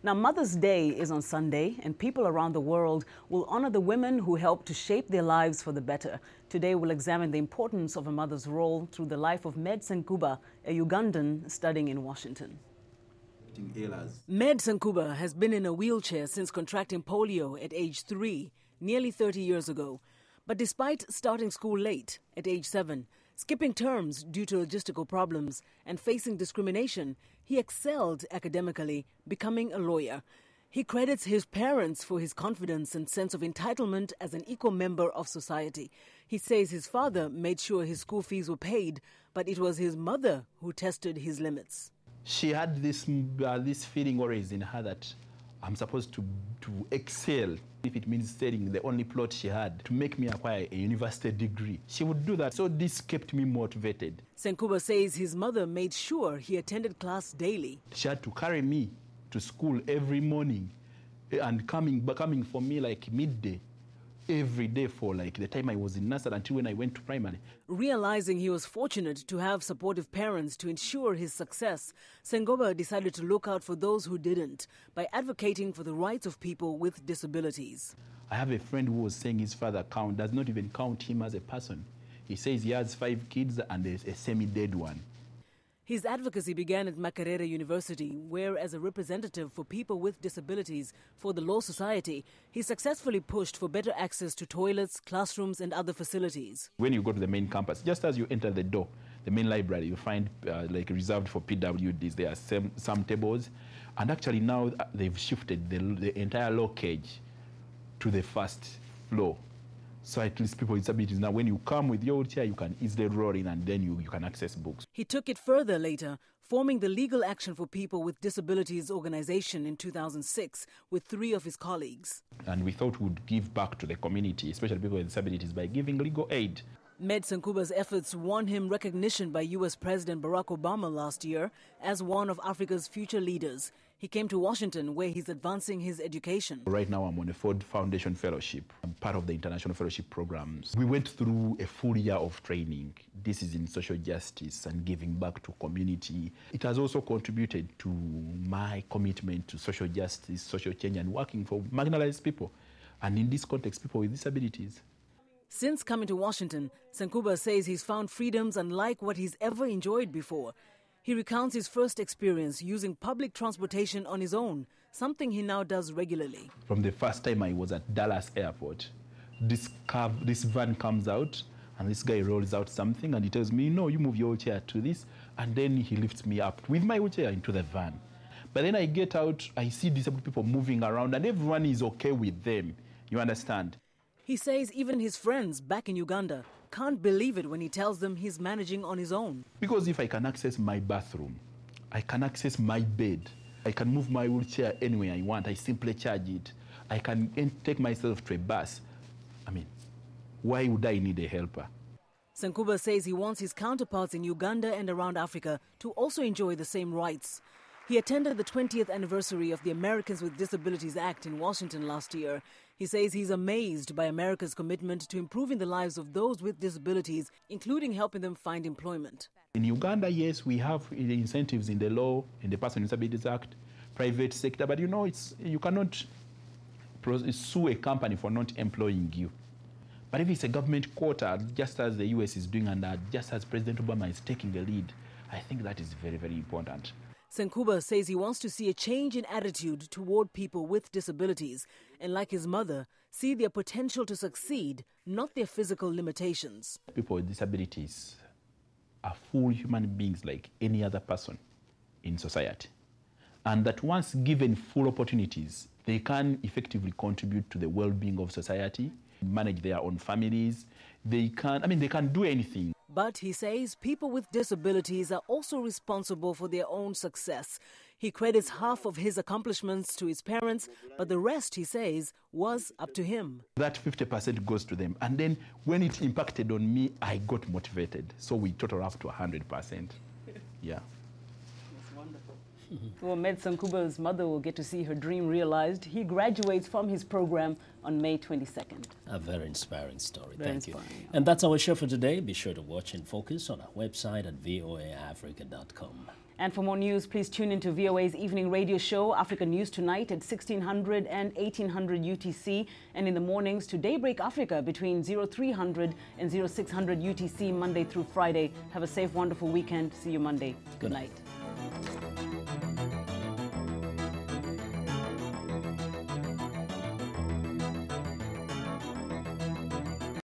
Now, Mother's Day is on Sunday, and people around the world will honor the women who helped to shape their lives for the better. Today, we'll examine the importance of a mother's role through the life of Med Senkuba, a Ugandan studying in Washington. Med Senkuba has been in a wheelchair since contracting polio at age 3, nearly 30 years ago. But despite starting school late, at age 7, skipping terms due to logistical problems, and facing discrimination, he excelled academically, becoming a lawyer. He credits his parents for his confidence and sense of entitlement as an equal member of society. He says his father made sure his school fees were paid, but it was his mother who tested his limits. She had this feeling always in her that I'm supposed to excel, if it means selling the only plot she had to make me acquire a university degree. She would do that, so this kept me motivated. Senkuba says his mother made sure he attended class daily. She had to carry me to school every morning and coming for me like midday, every day for like the time I was in nursery until when I went to primary. Realizing he was fortunate to have supportive parents to ensure his success, Senkuba decided to look out for those who didn't by advocating for the rights of people with disabilities. I have a friend who was saying his father does not even count him as a person. He says he has 5 kids and a semi-dead one. His advocacy began at Mwakalyelye University, where as a representative for people with disabilities for the Law Society, he successfully pushed for better access to toilets, classrooms and other facilities. When you go to the main campus, just as you enter the door, the main library, you find like reserved for PWDs, there are some tables. And actually now they've shifted the entire law cage to the first floor. So at least people with disabilities, now when you come with your wheelchair, you can easily roll in and then you can access books. He took it further later, forming the Legal Action for People with Disabilities organization in 2006 with 3 of his colleagues. And we thought we'd give back to the community, especially people with disabilities, by giving legal aid. Med Senkuba's efforts won him recognition by U.S. President Barack Obama last year as one of Africa's future leaders. He came to Washington, where he's advancing his education. Right now, I'm on a Ford Foundation Fellowship. I'm part of the international fellowship programs. We went through a full year of training. This is in social justice and giving back to community. It has also contributed to my commitment to social justice, social change, and working for marginalized people. And in this context, people with disabilities. Since coming to Washington, Senkuba says he's found freedoms unlike what he's ever enjoyed before. He recounts his first experience using public transportation on his own, something he now does regularly. From the first time I was at Dallas airport, this van comes out and this guy rolls out something and he tells me, no, you move your wheelchair to this, and then he lifts me up with my wheelchair into the van. But then I get out, I see disabled people moving around and everyone is okay with them, you understand? He says even his friends back in Uganda can't believe it when he tells them he's managing on his own. Because if I can access my bathroom, I can access my bed, I can move my wheelchair anywhere I want, I simply charge it, I can take myself to a bus. I mean, why would I need a helper? Senkuba says he wants his counterparts in Uganda and around Africa to also enjoy the same rights. He attended the 20th anniversary of the Americans with Disabilities Act in Washington last year. He says he's amazed by America's commitment to improving the lives of those with disabilities, including helping them find employment. In Uganda, yes, we have incentives in the law, in the Person with Disabilities Act, private sector, but you know, you cannot sue a company for not employing you. But if it's a government quota, just as the US is doing and just as President Obama is taking the lead, I think that is very, very important. Senkuba says he wants to see a change in attitude toward people with disabilities and, like his mother, see their potential to succeed, not their physical limitations. People with disabilities are full human beings like any other person in society. And that once given full opportunities, they can effectively contribute to the well-being of society, manage their own families. They can do anything. But he says people with disabilities are also responsible for their own success. He credits half of his accomplishments to his parents, but the rest, he says, was up to him. That 50% goes to them. And then when it impacted on me, I got motivated. So we total up to 100%. Yeah. Well, Med Senkuba's mother will get to see her dream realized. He graduates from his program on May 22nd. A very inspiring story. Very Thank inspiring, you. yeah. And that's our show for today. Be sure to watch In Focus on our website at voaafrica.com. And for more news, please tune into VOA's evening radio show, Africa News Tonight at 1600 and 1800 UTC, and in the mornings to Daybreak Africa between 0300 and 0600 UTC, Monday through Friday. Have a safe, wonderful weekend. See you Monday. Good night.